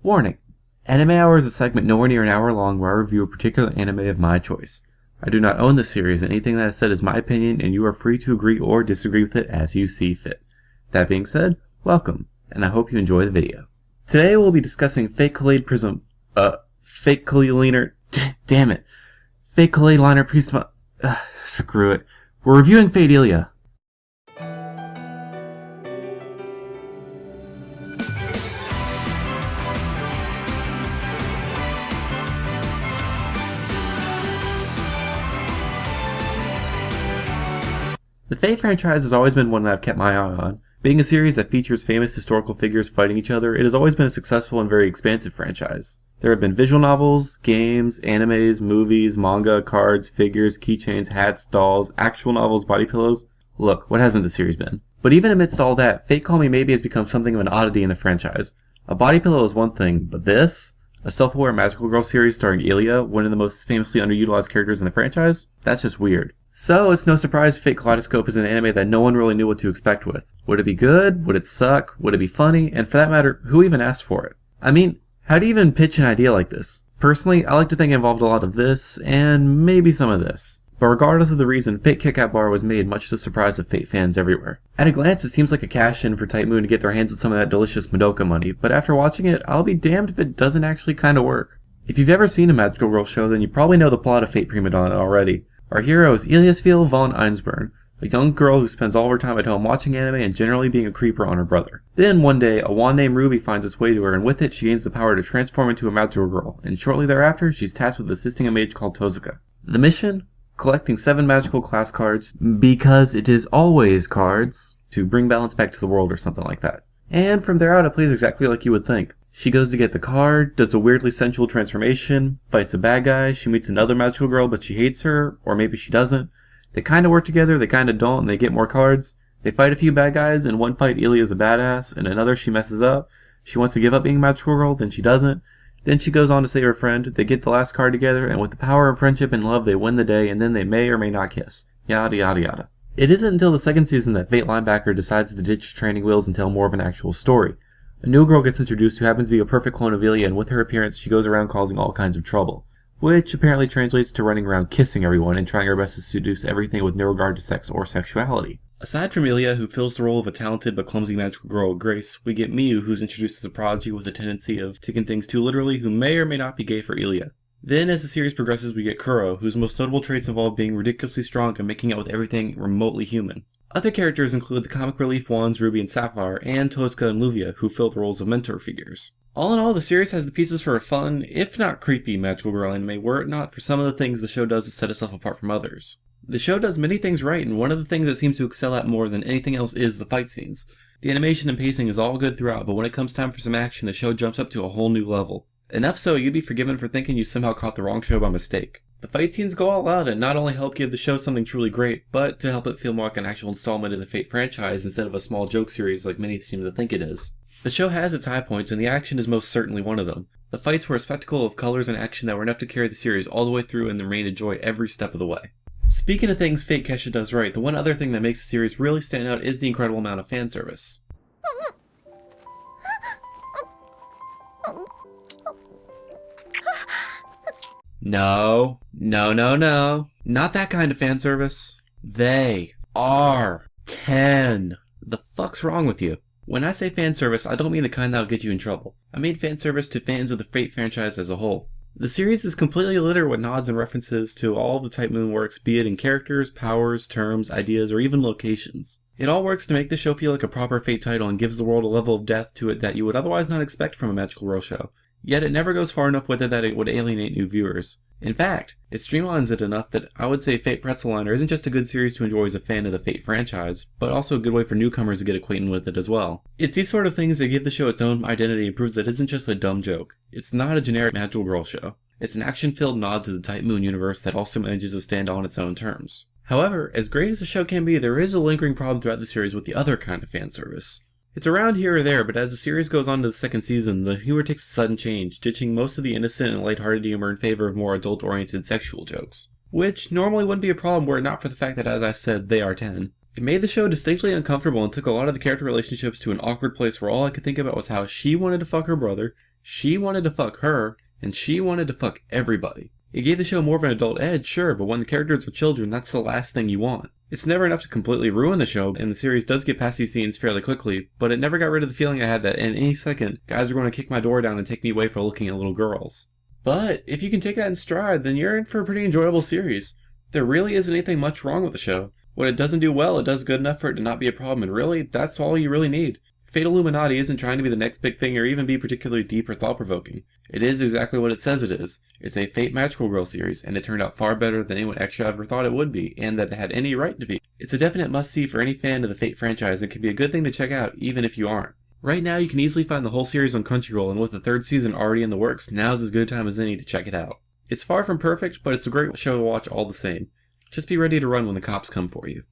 Warning! Anime Hour is a segment nowhere near an hour long where I review a particular anime of my choice. I do not own the series, and anything that is said is my opinion, and you are free to agree or disagree with it as you see fit. That being said, welcome, and I hope you enjoy the video. Today we'll be discussing Fate Kaleid Fate Kaleid Liner, damn it. Fate Kaleid Liner Prisma, screw it. We're reviewing Fate Illya. The Fate franchise has always been one that I've kept my eye on. Being a series that features famous historical figures fighting each other, it has always been a successful and very expansive franchise. There have been visual novels, games, animes, movies, manga, cards, figures, keychains, hats, dolls, actual novels, body pillows. Look, what hasn't the series been? But even amidst all that, Fate Call Me Maybe has become something of an oddity in the franchise. A body pillow is one thing, but this? A self-aware magical girl series starring Illya, one of the most famously underutilized characters in the franchise? That's just weird. So, it's no surprise Fate Kaleidoscope is an anime that no one really knew what to expect with. Would it be good? Would it suck? Would it be funny? And for that matter, who even asked for it? I mean, how do you even pitch an idea like this? Personally, I like to think it involved a lot of this, and maybe some of this. But regardless of the reason, Fate Kit Kat Bar was made much to the surprise of Fate fans everywhere. At a glance, it seems like a cash-in for Type Moon to get their hands on some of that delicious Madoka money, but after watching it, I'll be damned if it doesn't actually kinda work. If you've ever seen a magical girl show, then you probably know the plot of Fate Prima Donna already. Our hero is Ilyasfeel von Einsburn, a young girl who spends all of her time at home watching anime and generally being a creeper on her brother. Then, one day, a wand named Ruby finds its way to her, and with it, she gains the power to transform into a magical girl, and shortly thereafter, she's tasked with assisting a mage called Tozuka. The mission? Collecting 7 magical class cards, because it is always cards, to bring balance back to the world or something like that. And from there out, it plays exactly like you would think. She goes to get the card, does a weirdly sensual transformation, fights a bad guy, she meets another magical girl but she hates her, or maybe she doesn't. They kinda work together, they kinda don't, and they get more cards. They fight a few bad guys, in one fight Illya's a badass, in another she messes up. She wants to give up being a magical girl, then she doesn't. Then she goes on to save her friend, they get the last card together, and with the power of friendship and love they win the day, and then they may or may not kiss. Yada yada yada. It isn't until the second season that Fate linebacker decides to ditch training wheels and tell more of an actual story. A new girl gets introduced who happens to be a perfect clone of Illya, and with her appearance she goes around causing all kinds of trouble. Which apparently translates to running around kissing everyone and trying her best to seduce everything with no regard to sex or sexuality. Aside from Illya, who fills the role of a talented but clumsy magical girl with grace, we get Miyu, who's introduced as a prodigy with a tendency of taking things too literally, who may or may not be gay for Illya. Then, as the series progresses, we get Kuro, whose most notable traits involve being ridiculously strong and making out with everything remotely human. Other characters include the comic relief wands Ruby and Sapphire, and Tozuka and Luvia, who fill the roles of mentor figures. All in all, the series has the pieces for a fun, if not creepy, magical girl anime, were it not for some of the things the show does to set itself apart from others. The show does many things right, and one of the things it seems to excel at more than anything else is the fight scenes. The animation and pacing is all good throughout, but when it comes time for some action, the show jumps up to a whole new level. Enough so you'd be forgiven for thinking you somehow caught the wrong show by mistake. The fight scenes go all out and not only help give the show something truly great, but to help it feel more like an actual installment in the Fate franchise instead of a small joke series like many seem to think it is. The show has its high points, and the action is most certainly one of them. The fights were a spectacle of colors and action that were enough to carry the series all the way through and remain a joy every step of the way. Speaking of things Fate Kesha does right, the one other thing that makes the series really stand out is the incredible amount of fan service. No. Not that kind of fan service. They are 10. The fuck's wrong with you? When I say fan service, I don't mean the kind that'll get you in trouble. I mean fan service to fans of the Fate franchise as a whole. The series is completely littered with nods and references to all of the Type Moon works, be it in characters, powers, terms, ideas, or even locations. It all works to make the show feel like a proper Fate title and gives the world a level of depth to it that you would otherwise not expect from a magical girl show. Yet it never goes far enough with it that it would alienate new viewers. In fact, it streamlines it enough that I would say Fate Pretzel Liner isn't just a good series to enjoy as a fan of the Fate franchise, but also a good way for newcomers to get acquainted with it as well. It's these sort of things that give the show its own identity and proves that it isn't just a dumb joke. It's not a generic magical girl show. It's an action-filled nod to the Type Moon universe that also manages to stand on its own terms. However, as great as the show can be, there is a lingering problem throughout the series with the other kind of fan service. It's around here or there, but as the series goes on to the second season, the humor takes a sudden change, ditching most of the innocent and lighthearted humor in favor of more adult-oriented sexual jokes. Which normally wouldn't be a problem were it not for the fact that, as I said, they are 10. It made the show distinctly uncomfortable and took a lot of the character relationships to an awkward place where all I could think about was how she wanted to fuck her brother, She wanted to fuck her, and she wanted to fuck everybody. It gave the show more of an adult edge, sure, but when the characters are children, that's the last thing you want. It's never enough to completely ruin the show, and the series does get past these scenes fairly quickly, but it never got rid of the feeling I had that in any second, guys are going to kick my door down and take me away for looking at little girls. But if you can take that in stride, then you're in for a pretty enjoyable series. There really isn't anything much wrong with the show. What it doesn't do well, it does good enough for it to not be a problem, and really, that's all you really need. Fate Illuminati isn't trying to be the next big thing or even be particularly deep or thought-provoking. It is exactly what it says it is. It's a Fate Magical Girl series, and it turned out far better than anyone extra ever thought it would be, and that it had any right to be. It's a definite must-see for any fan of the Fate franchise and can be a good thing to check out, even if you aren't. Right now, you can easily find the whole series on Crunchyroll, and with the third season already in the works, now's as good a time as any to check it out. It's far from perfect, but it's a great show to watch all the same. Just be ready to run when the cops come for you.